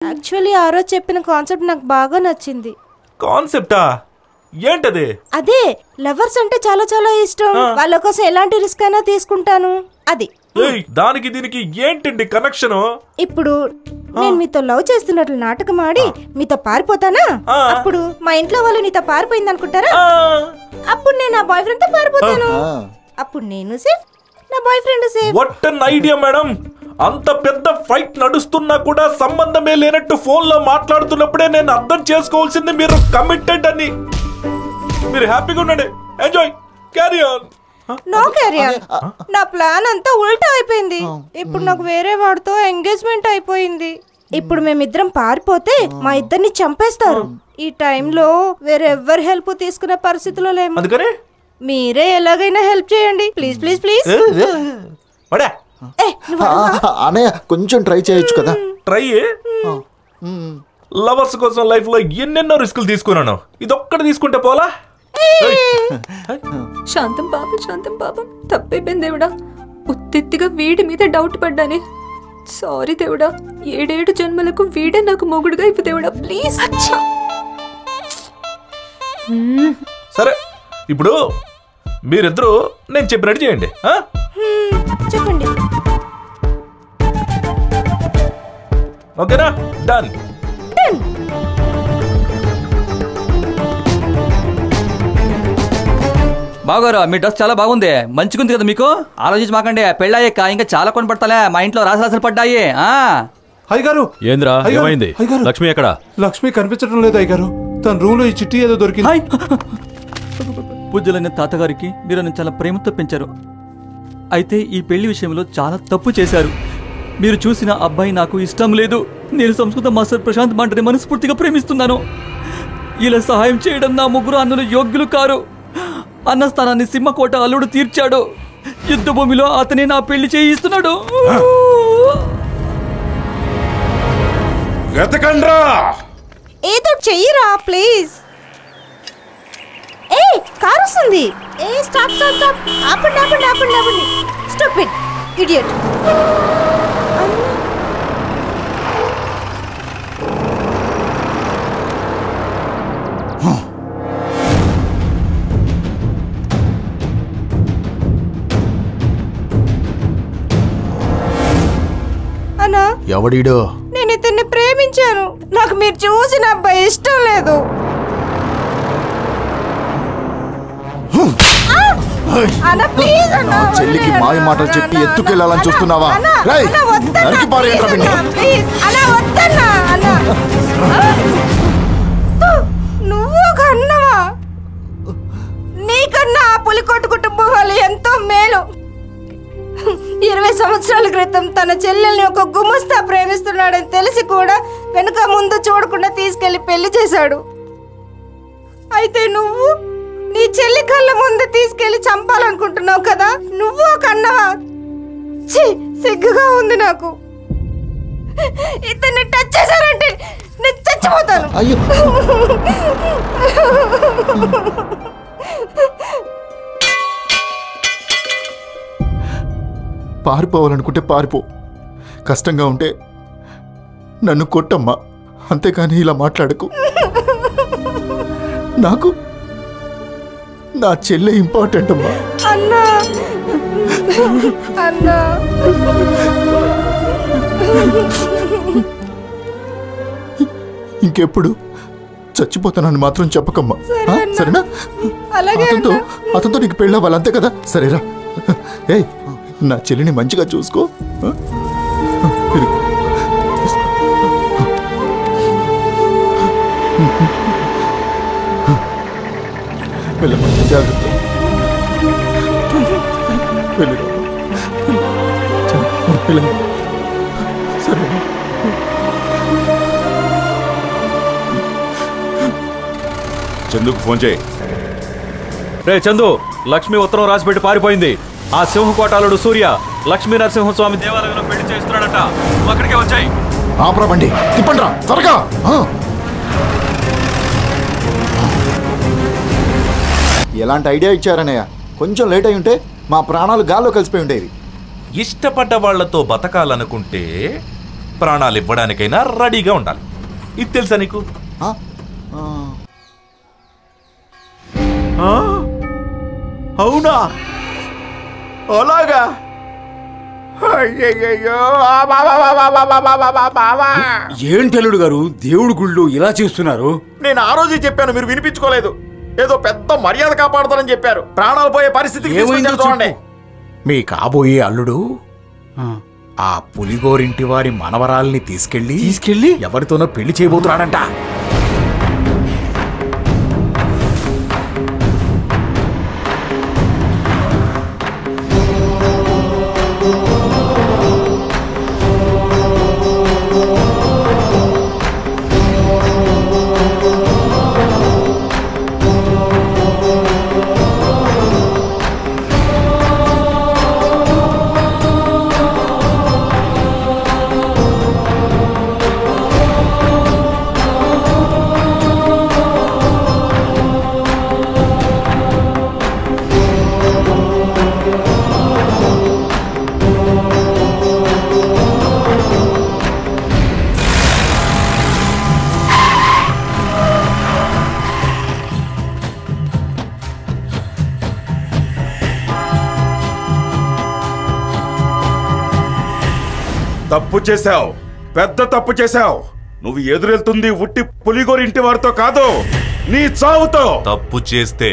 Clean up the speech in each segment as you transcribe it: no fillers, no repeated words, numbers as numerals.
Actually ఆ రోజు చెప్పిన కాన్సెప్ట్ నాకు బాగా నచ్చింది. కాన్సెప్టా? ఏంటది? అదే లవర్స్ అంటే చాలా చాలా ఇష్టం, వాళ్ళ కోసం ఎలాంటి రిస్క్ అయినా తీసుకుంటాను. అది దానికి దీనికి ఏంటండి కనెక్షన్? ఇప్పుడు నేను మీతో లవ్ చేస్తున్నట్లు నాటకం ఆడి మీతో పారిపోతానా? అప్పుడు మా ఇంట్లో వాళ్ళు నీతో పారిపోయింది అనుకుంటారా? అప్పుడు నేను నా బాయ్ ఫ్రెండ్ తో పారిపోతాను. అప్పుడు నేను సేఫ్, నా boy friend safe. What an idea madam. అంత పెద్ద ఫైట్ నడుస్తున్నా కూడా సంబంధమే లేనట్టు ఫోన్ లో మాట్లాడుతున్నప్పుడే నేను అర్థం చేసుకోవాల్సింది మీరు కమిటెడ్ అని. మీరు హ్యాపీగా ఉండండి, enjoy, carry on. No carry on. నా ప్లాన్ అంతా ఉల్టా అయిపోయింది. ఇప్పుడు నాకు వేరే వాడితో ఎంగేజ్మెంట్ అయిపోయింది. ఇప్పుడు మేమిద్దరం పారిపోతే మా ఇద్దరిని చంపేస్తారు. ఈ టైంలో వేరెవ్వరు హెల్ప్ తీసుకునే పరిస్థితిలో లేము. అందుకని మీరే ఎలాగైనా హెల్ప్ చేయండి ప్లీజ్ ప్లీజ్ ప్లీజ్. అన్నయ్య కొంచెం ట్రై చేయొచ్చు కదా. ట్రై? లవర్స్ కోసం లైఫ్ లో ఎన్నెన్నో రిస్కులు తీసుకున్నాను, ఇదొక్కటి తీసుకుంటే పోలా? శాంతం పాపం తప్పైపోయింది దేవుడా. ఉత్తిగా వీడి మీద డౌట్ పడ్డానే. సారీ దేవుడా. 7 జన్మలకు వీడే నాకు మొగుడుగా ఇవ్వు దేవుడా ప్లీజ్. సరే, ఇప్పుడు మీరిద్దరూ నేను చెప్పినట్టు చేయండి. చెప్పండి. ఓకేనా? డన్. బావగారు మీ డ్రెస్ చాలా బాగుంది, మంచిగుంది కదా మీకు. ఆలోచించి మాకండి, పెళ్ళాయ్యాక ఇంకా చాలా కొని పడతాలే. మా ఇంట్లో రాసరాసలు పడ్డాయి. అయ్యగారు ఏంద్రా ఏమైంది? లక్ష్మి ఎక్కడ? లక్ష్మి కనిపించడం లేదు అయ్యగారు. తన రూమ్ లో ఈ చిట్టి ఏదో దొరికింది. పూజ్యులైన తాతగారికి మీరు నన్ను చాలా ప్రేమతో పెంచారు. అయితే ఈ పెళ్లి విషయంలో చాలా తప్పు చేశారు. మీరు చూసిన అబ్బాయి నాకు ఇష్టం లేదు. నేను సంస్కృత మాస్టర్ ప్రశాంత్ మాంటని మనస్ఫూర్తిగా ప్రేమిస్తున్నాను. ఇలా సహాయం చేయడం నా ముగ్గురు అన్నులు యోగ్యులు కారు. అన్న స్థానాన్ని సింహకోట అల్లుడు తీర్చాడు. యుద్ధ భూమిలో అతనే నా పెళ్లి చేయిస్తున్నాడు. ఏదో చెయ్యరా ప్లీజ్. ఏ కారు వస్తుంది. ఏ స్టాప్ స్టాప్ స్టాప్. ఆపండి ఆపండి ఆపండి ఆపండి. Stop it idiot. అన్నా, ఎవడీడో? నేను ఇతన్ని ప్రేమించాను. నాకు మీరు చూసిన అబ్బాయి ఇష్టం లేదు. చెల్లికి మాయ మాటలు చెప్పి ఎత్తుకెళ్ళాలని చూస్తున్నావా? నువ్వు కన్నవా? నీకన్నా ఆ పులికోట కుటుంబం వాళ్ళు ఎంతో మేలు. 20 సంవత్సరాల క్రితం తన చెల్లెల్ని ఒక గుమస్తా ప్రేమిస్తున్నాడని తెలిసి కూడా వెనుక ముందు చూడకుండా తీసుకెళ్లి పెళ్లి చేశాడు. అయితే నువ్వు నీ చెల్లి కళ్ళ ముందు తీసుకెళ్లి చంపాలనుకుంటున్నావు కదా. నువ్వు కన్నవా? సిగ్గుగా ఉంది నాకు. ఇతన్ని టచ్ చేశారంటే నేను చచ్చిపోతాను. పారిపోవాలనుకుంటే పారిపో. కష్టంగా ఉంటే నన్ను కొట్టమ్మా, అంతేకాని ఇలా మాట్లాడకు. నాకు నా చెల్లె ఇంపార్టెంట్ అమ్మా. అన్నా అన్నా ఇంకెప్పుడు చచ్చిపోతానని మాత్రం చెప్పకమ్మా, సరేనా? అతనితో నీకు పెళ్ళవ్వాలి, అంతే కదా? సరేరా. ఏయ్, నా చెల్లిని మంచిగా చూసుకో. జాగ్రత్త. సరే. చందుకు ఫోన్ చేయి. రే చందు, లక్ష్మి ఉత్తరం రాసిపెట్టి పారిపోయింది. ఆ సింహకోటాలుడు సూర్య లక్ష్మీ నరసింహస్వామి దేవాలయంలో పెళ్లి చేస్తున్నాడట. అక్కడికే వచ్చాయి. ఆపరాబండి, తిప్పండి రా త్వరగా. ఎలాంటి ఐడియా ఇచ్చారన్నయ్య? కొంచెం లేట్ అయి ఉంటే మా ప్రాణాలు గాల్లో కలిసిపోయి ఉండేవి. ఇష్టపడ్డ వాళ్లతో బతకాలనుకుంటే ప్రాణాలు ఇవ్వడానికైనా రెడీగా ఉండాలి. ఇది తెలుసా నీకు? అవునా? అలాగా? అయ్యయ్యో! ఏంటి అల్లుడు గారు దేవుడి గుళ్ళు ఇలా చేస్తున్నారు? నేను ఆ రోజే చెప్పాను, మీరు వినిపించుకోలేదు. ఏదో పెద్ద మర్యాద కాపాడుతారని చెప్పారు. ప్రాణాలు పోయే పరిస్థితికి తీసుకొచ్చారు చూడండి. మీ కాబోయే అల్లుడు ఆ పులిగోరింటి వారి మనవరాల్ని తీసుకెళ్లి ఎవరితోనో పెళ్లి చేయబోతున్నాడంట. తప్పు చేశావు, పెద్ద తప్పు చేశావు. నువ్వు ఎదురెళ్తుంది ఉట్టి పులిగోరింటి వారితో కాదు, నీ చావుతో. తప్పు చేస్తే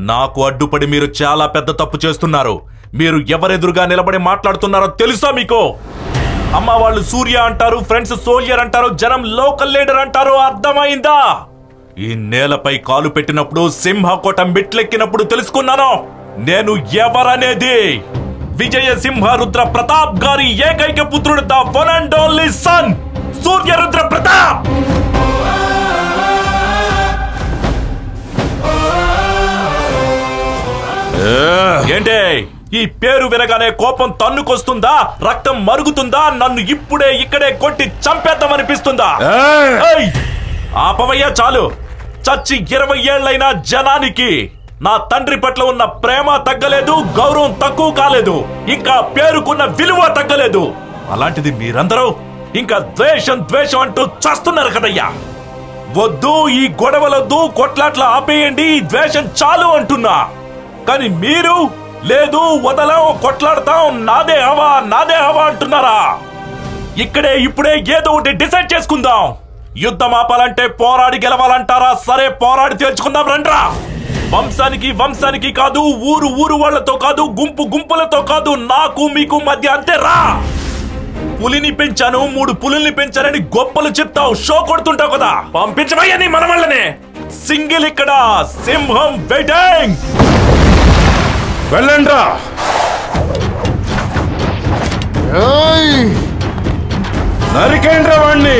నాకు అడ్డుపడి మీరు చాలా పెద్ద తప్పు చేస్తున్నారు. మీరు ఎవరెదురుగా నిలబడి మాట్లాడుతున్నారో తెలుసా మీకు? అమ్మ వాళ్ళు సూర్య అంటారు, ఫ్రెండ్స్ సోల్జర్ అంటారు, జనం లోకల్ లీడర్ అంటారు. అర్థమైందా? ఈ నేలపై కాలు పెట్టినప్పుడు, సింహకోట మెట్లెక్కినప్పుడు తెలుసుకున్నాను నేను ఎవరనేది. విజయ సింహ రుద్ర ప్రతాప్ గారి ఏకైక పుత్రుడు, the one and only son, Surya Rudra Pratap. ఏంటే ఈ పేరు వినగానే కోపం తన్నుకొస్తుందా? రక్తం మరుగుతుందా? నన్ను ఇప్పుడే ఇక్కడే కొట్టి చంపేద్దామనిపిస్తుందా? ఆపవయ్యా చాలు. చచ్చి 20 ఏళ్లైనా జనానికి నా తండ్రి పట్ల ఉన్న ప్రేమ తగ్గలేదు, గౌరవం తక్కువ కాలేదు, ఇంకా పేరుకున్న విలువ తగ్గలేదు. అలాంటిది మీరందరూ ఇంకా ద్వేషం అంటూ చస్తున్నారు కదయ్యా. వద్దు, ఈ గొడవలొద్దు, కొట్లాట్ల ఆపేయండి, ఈ ద్వేషం చాలు అంటున్నా. కానీ మీరు లేదు, వదలం, కొట్లాడతాం, నాదే హవా అంటున్నారా? ఇక్కడే ఇప్పుడే ఏదో ఒకటి డిసైడ్ చేసుకుందాం. యుద్ధం ఆపాలంటే పోరాడి గెలవాలంటారా? సరే, పోరాడి తేల్చుకుందాం రండ్రా. వంశానికి కాదు, ఊరు వాళ్లతో కాదు, గుంపులతో కాదు, నాకు మీకు మధ్య అంతే రా. పులిని పెంచాను, 3 పులుల్ని పెంచానని గొప్పలు చెప్తావు, షో కొడుతుంటావు కదా. పంపించవయ్యా నీ మన వాళ్ళనే. సింగిల్ ఇక్కడ, సింహం వెయిటింగ్. వెళ్ళండ్రా. నరికేంద్ర వాణ్ణి.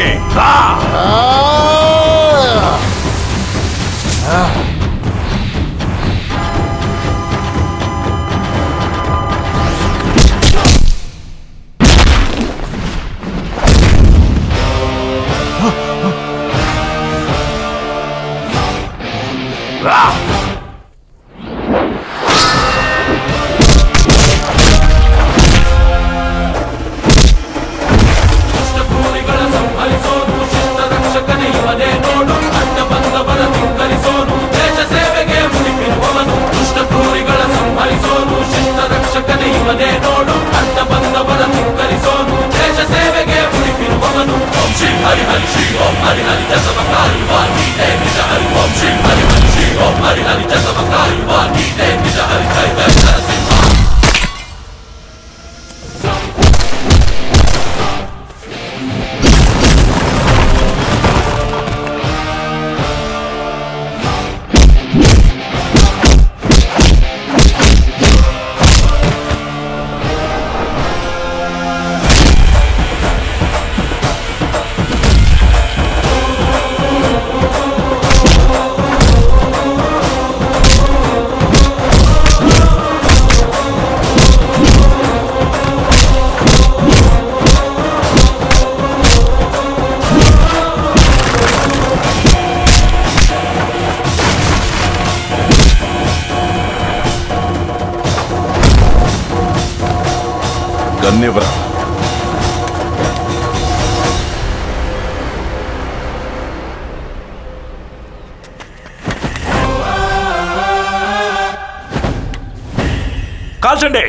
కాల్చండి.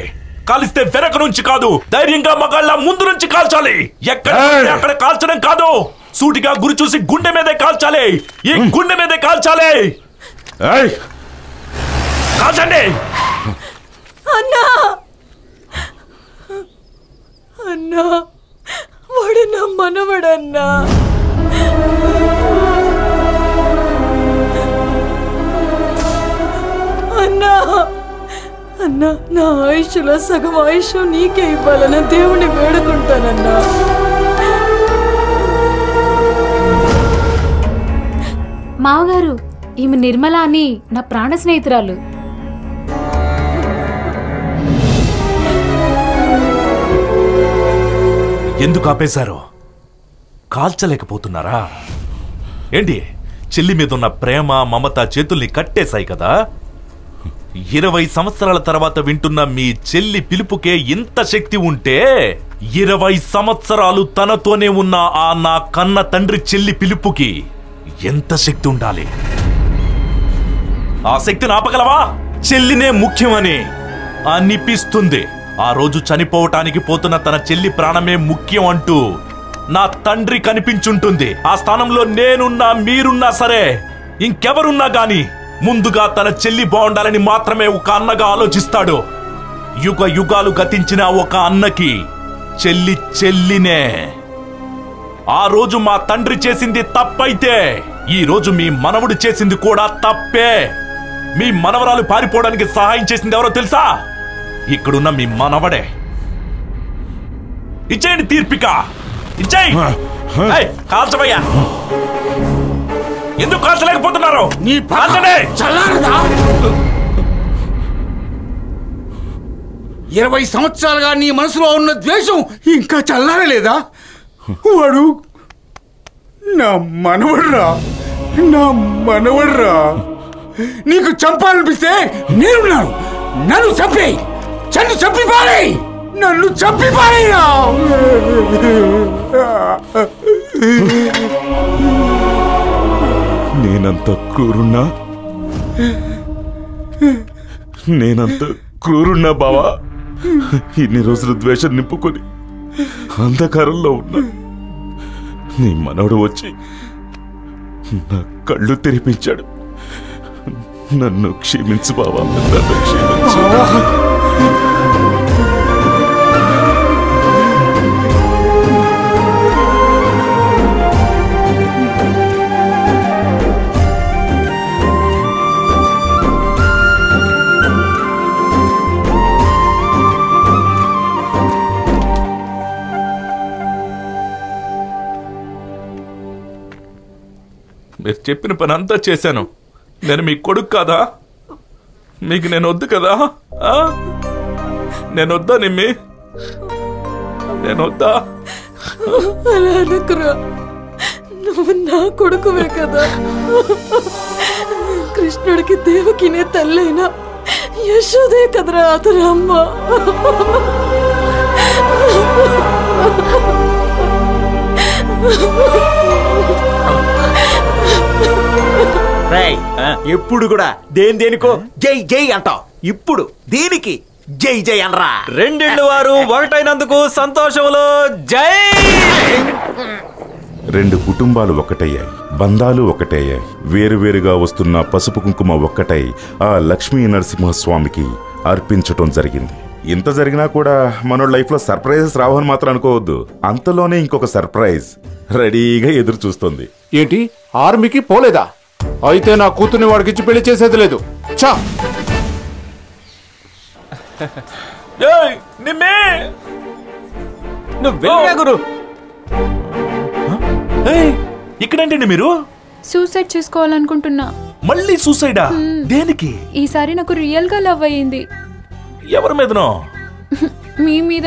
కాలిస్తే వెనక నుంచి కాదు, ధైర్యంగా మగాళ్ళ ముందు నుంచి కాల్చాలి. ఎక్కడ అక్కడ కాల్చడం కాదు, సూటిగా గురి చూసి గుండె మీదే కాల్చాలి. ఈ గుండె మీదే కాల్చాలి. కాల్చండి. అన్నా అన్నా, వాడు నా మనవడన్నా. అన్నా అన్నా, నా ఆయుష్లో సగం ఆయుష్ నీకే ఇవ్వాలని దేవుని వేడుకుంటానన్నా. మావగారు, ఈమె నిర్మల అని నా ప్రాణ స్నేహితురాలు. ఎందుకు ఆపేశారు? కాల్చలేకపోతున్నారా ఏంటి? చెల్లి మీద ఉన్న ప్రేమ మమత చేతుల్ని కట్టేశాయి కదా. 20 సంవత్సరాల తర్వాత వింటున్న మీ చెల్లి పిలుపుకే ఇంత శక్తి ఉంటే 20 సంవత్సరాలు తనతోనే ఉన్న ఆ నా కన్న తండ్రి చెల్లి పిలుపుకి ఎంత శక్తి ఉండాలి? ఆ శక్తిని ఆపగలవా? చెల్లినే ముఖ్యమని అనిపిస్తుంది. ఆ రోజు చనిపోవటానికి పోతున్న తన చెల్లి ప్రాణమే ముఖ్యం అంటూ నా తండ్రి కనిపించుంటుంది. ఆ స్థానంలో నేనున్నా, మీరున్నా సరే, ఇంకెవరున్నా గాని ముందుగా తన చెల్లి బాగుండాలని మాత్రమే ఒక అన్నగా ఆలోచిస్తాడు. యుగ యుగాలు గతించిన ఒక అన్నకి చెల్లి చెల్లినే. ఆ రోజు మా తండ్రి చేసింది తప్పైతే ఈ రోజు మీ మనవడు చేసింది కూడా తప్పే. మీ మనవరాలు పారిపోవడానికి సహాయం చేసింది ఎవరో తెలుసా? ఇక్కడున్న మీ మనవడే. ఇచ్చేయండి తీర్పిక, ఇచ్చేయి. కాల్చబయ్యా. ఎందుకు కాల్చలేకపోతున్నారు? నీ చల్లారదా? 20 సంవత్సరాలుగా నీ మనసులో ఉన్న ద్వేషం ఇంకా చల్లారలేదా? వాడు నా మనవడ్రా, నా మనవడ్రా. నీకు చంపాలనిపిస్తే నేనున్నాను. నన్ను చంపేయి, నన్ను చంపి పారేయ్, నన్ను చంపి పారేయ్. నేనంత క్రూరున్నా, నేనంత క్రూరున్నా బావా. ఇన్ని రోజులు ద్వేషం నింపుకొని అంధకారంలో ఉన్నా నీ మనవడు వచ్చి నా కళ్ళు తెరిపించాడు. నన్ను క్షమించు బావా, నన్ను క్షమించు. మీరు చెప్పిన పని అంతా చేశాను. నేను మీ కొడుకు కాదా? మీకు నేను వద్దు కదా? నేను వద్దా నిమ్మి? నేను వద్దా? అలా అనుకురా, నువ్వు నా కొడుకువే కదా. కృష్ణుడికి దేవకినే తల్లైనా యశోదే కదరా అతని అమ్మ. ఎప్పుడు కూడా దేనికో జై జై అంటావు, ఇప్పుడు దీనికి జై జై అనరా. రెండిళ్ళు వారు ఒకటైనందుకు సంతోషంలో జై. 2 కుటుంబాలు ఒక్కటయ్యాయి, బంధాలు ఒక్కటయ్యాయి. వేరువేరుగా వస్తున్న పసుపు కుంకుమ ఒక్కటై ఆ లక్ష్మీ నరసింహస్వామికి అర్పించటం జరిగింది. ఇంత జరిగినా కూడా మన లైఫ్ లో సర్ప్రైజెస్ రావని మాత్రం అనుకోవద్దు. అంతలోనే ఇంకొక సర్ప్రైజ్ రెడీగా ఎదురు చూస్తుంది. ఏంటి, ఆర్మీకి పోలేదా? అయితే నా కూతుర్ని వాడికిచ్చి పెళ్లి చేసేది లేదు. చా ఇక్కడండి మీరు? సూసైడ్ చేసుకోవాలనుకుంటున్నా. మళ్ళీ సూసైడా? దేనికి? ఈసారి నాకు రియల్ గా లవ్ అయ్యింది. ఎవరి మీదనో? మీ మీద.